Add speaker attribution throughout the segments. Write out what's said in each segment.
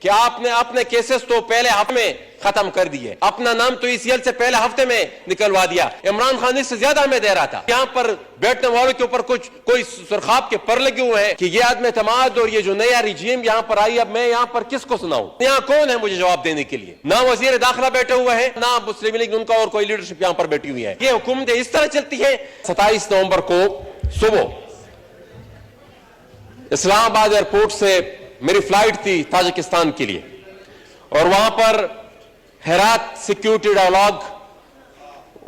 Speaker 1: कि आपने अपने केसेस तो पहले हफ्ते में खत्म कर दिए, अपना नाम तो ईसीएल से पहले हफ्ते में निकलवा दिया। इमरान खान इससे ज्यादा हमें दे रहा था। यहाँ पर बैठने वालों के ऊपर कुछ कोई सुरखाब के पर लगे हुए हैं कि ये आदमी एतमाद और ये जो नया रिजीम यहाँ पर आई, अब मैं यहाँ पर किसको सुनाऊं? यहाँ कौन है मुझे जवाब देने के लिए? ना वजीर दाखिला बैठे हुए हैं, ना मुस्लिम लीग उनका और कोई लीडरशिप यहाँ पर बैठी हुई है। ये हुकूमत इस तरह चलती है। 27 नवंबर को सुबह इस्लामाबाद एयरपोर्ट से मेरी फ्लाइट थी ताजिकिस्तान के लिए, और वहां पर हेरात सिक्योरिटी डायलॉग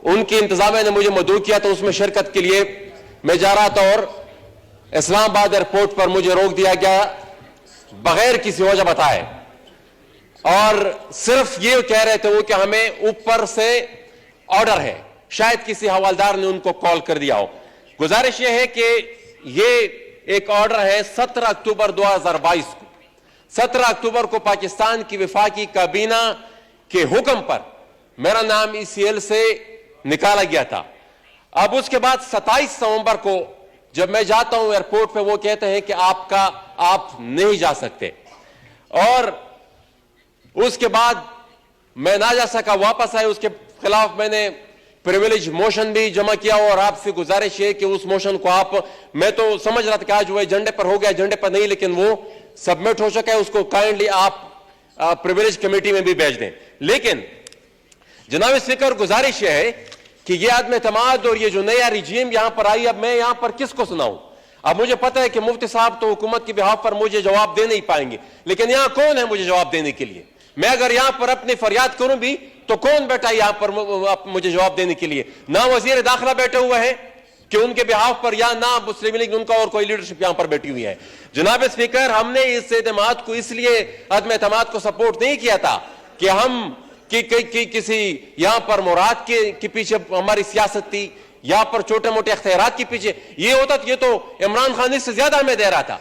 Speaker 1: उनकी इंतजामिया ने मुझे मदऊ किया, तो उसमें शिरकत के लिए मैं जा रहा था और इस्लामाबाद एयरपोर्ट पर मुझे रोक दिया गया बगैर किसी वजह बताए, और सिर्फ ये कह रहे थे वो कि हमें ऊपर से ऑर्डर है। शायद किसी हवालदार ने उनको कॉल कर दिया हो। गुजारिश यह है कि ये एक ऑर्डर है 17 अक्टूबर 2022 को। 17 अक्टूबर को पाकिस्तान की वफाकी काबीना के हुक्म पर मेरा नाम ईसीएल से निकाला गया था। अब उसके बाद 27 नवंबर को जब मैं जाता हूं एयरपोर्ट पे, वो कहते हैं कि आप नहीं जा सकते, और उसके बाद मैं ना जा सका, वापस आए। उसके खिलाफ मैंने प्रिविलेज मोशन भी जमा किया, और आपसे गुजारिश है कि उस मोशन को आप, मैं तो समझ रहा था कि आज वो एजेंडे पर हो गया, एजेंडे पर नहीं, लेकिन वो सबमिट हो चुका है, उसको काइंडली आप प्रिविलेज कमेटी में भी भेज दें। लेकिन जनाब स्पीकर, गुजारिश यह है कि ये आदमी एतमाद और ये जो नया रिजीम यहां पर आई, अब मैं यहां पर किसको सुनाऊं? अब मुझे पता है कि मुफ्ती साहब तो हुकूमत की बिहाफ पर मुझे जवाब दे नहीं पाएंगे, लेकिन यहां कौन है मुझे जवाब देने के लिए? मैं अगर यहां पर अपनी फरियाद करूं भी तो कौन बैठा यहां पर मुझे जवाब देने के लिए? ना वजीर दाखिला बैठे हुए हैं कि उनके बिहाफ पर, या ना मुस्लिम लीग उनका और कोई लीडरशिप यहां पर बैठी हुई है। जनाब स्पीकर, हमने इस एतमाद को इसलिए अदम एतमाद को सपोर्ट नहीं किया था कि हम किसी यहां पर मुराद के पीछे हमारी सियासत थी, यहां पर छोटे मोटे अख्तियारात के पीछे ये होता, ये तो इमरान खान इससे ज्यादा हमें दे रहा था,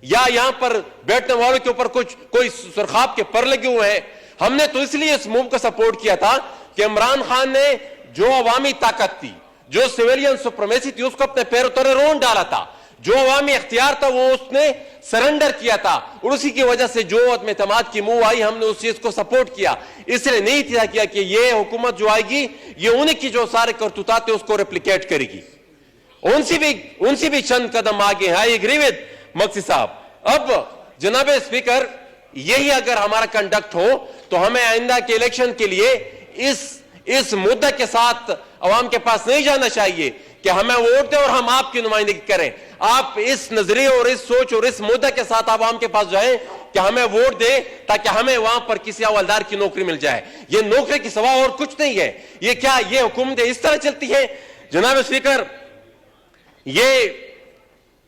Speaker 1: या यहां पर बैठने वालों के ऊपर कुछ कोई सुरखाब के पर लगे हुए हैं। हमने तो इसलिए इस मूव को सपोर्ट किया था कि इमरान खान ने जो अवामी ताकत थी, जो सिविलियन सुप्रीमेसी थी, उसको अपने पैरों तले रोन डाला था। जो अवामी इख्तियार था वो उसने सरेंडर किया था, और उसी की वजह से जो अदम एतमाद की मूव आई, हमने उस चीज को सपोर्ट किया। इसलिए नहीं किया कि ये हुकूमत जो आएगी ये उन्हीं की जो सारे करतूतात थे उसको रेप्लिकेट करेगी। उनसे भी चंद कदम आगे है। आई एग्री विद मक्सी साहब। अब जनाब स्पीकर, यही अगर हमारा कंडक्ट हो तो हमें आइंदा के इलेक्शन के लिए इस मुद्दे के साथ अवाम के पास नहीं जाना चाहिए कि हमें वोट दें और हम आपकी नुमाइंदगी करें। आप इस नजरिए और इस सोच और इस मुद्दे के साथ अवाम के पास जाएं कि हमें वोट दें ताकि हमें वहां पर किसी हवलदार की नौकरी मिल जाए। ये नौकरी की सवा और कुछ नहीं है। ये क्या ये हुकूमत इस तरह चलती है? जनाब स्पीकर, ये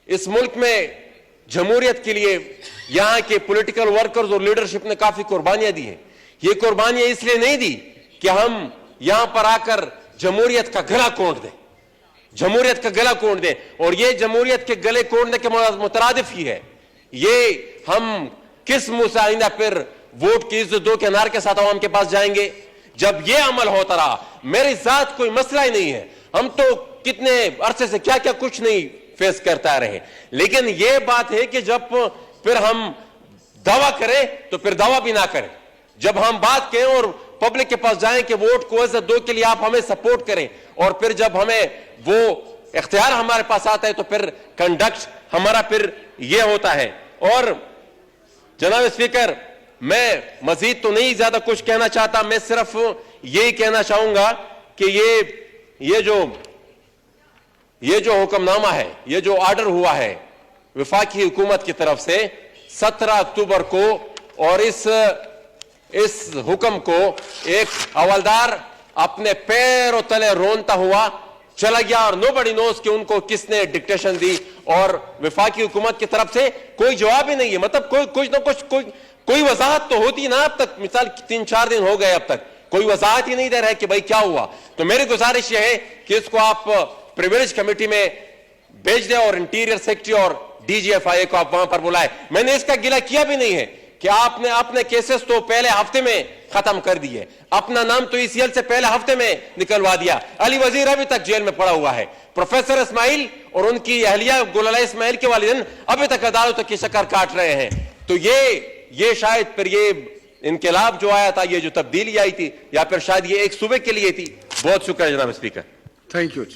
Speaker 1: इस मुल्क में जमहूरियत के लिए यहां के पॉलिटिकल वर्कर्स और लीडरशिप ने काफी कुर्बानियां दी हैं। ये कुर्बानियां इसलिए नहीं दी कि हम यहां पर आकर जमहूरियत का गला कोंट दें, जमहूरियत का गला कोंट दें, और ये जमहूरियत के गले कोंटने के मुतरादिफ ही है। ये हम किस मुंह से आइंदा फिर वोट की इज्जत दो के नारे के साथ आवाम के पास जाएंगे? जब ये अमल होता रहा, मेरी जात कोई मसला ही नहीं है, हम तो कितने अरसे से क्या क्या कुछ नहीं फेस करता रहे, लेकिन यह बात है कि जब फिर हम दावा करें तो फिर दावा भी ना करें। जब हम बात करें और पब्लिक के पास जाएं कि वोट को इज्जत दो के लिए आप हमें सपोर्ट करें, और फिर जब हमें वो इख्तियार हमारे पास आता है तो फिर कंडक्ट हमारा फिर यह होता है। और जनाब स्पीकर, मैं मजीद तो नहीं ज्यादा कुछ कहना चाहता, मैं सिर्फ यही कहना चाहूंगा कि ये जो हुक्मनामा है, ये जो ऑर्डर हुआ है वफाकी हुकूमत की तरफ से 17 अक्टूबर को, और इस हुक्म को एक हवलदार अपने पैरों तले रोनता हुआ चला गया, और नोबडी नोस कि उनको किसने डिक्टेशन दी, और वफाकी हुकूमत की तरफ से कोई जवाब ही नहीं है। मतलब कुछ ना कुछ कोई वजाहत तो होती ना। अब तक मिसाल 3-4 दिन हो गए, अब तक कोई वजाहत ही नहीं दे रहा है कि भाई क्या हुआ। तो मेरी गुजारिश यह है कि इसको आप प्रिविलेज कमेटी में भेज दें, और इंटीरियर सेक्रेटरी और डीजीएफआई को आप वहां पर बुलाए। मैंने इसका गिला किया भी नहीं है कि आपने अपने केसेस तो पहले हफ्ते में खत्म कर दिए, अपना नाम तो ईसीएल से पहले हफ्ते में निकलवा दिया। अली वजीर अभी तक जेल में पड़ा हुआ है, प्रोफेसर इस्माइल और उनकी अहलिया गुलाला इस्माइल के वालिदैन अभी तक अदालतों की शक्कर काट रहे हैं। तो ये शायद फिर ये इनकलाब जो आया था, ये जो तब्दीली आई थी, या फिर शायद ये एक सूबे के लिए थी। बहुत शुक्रिया जनाब स्पीकर।
Speaker 2: Thank you.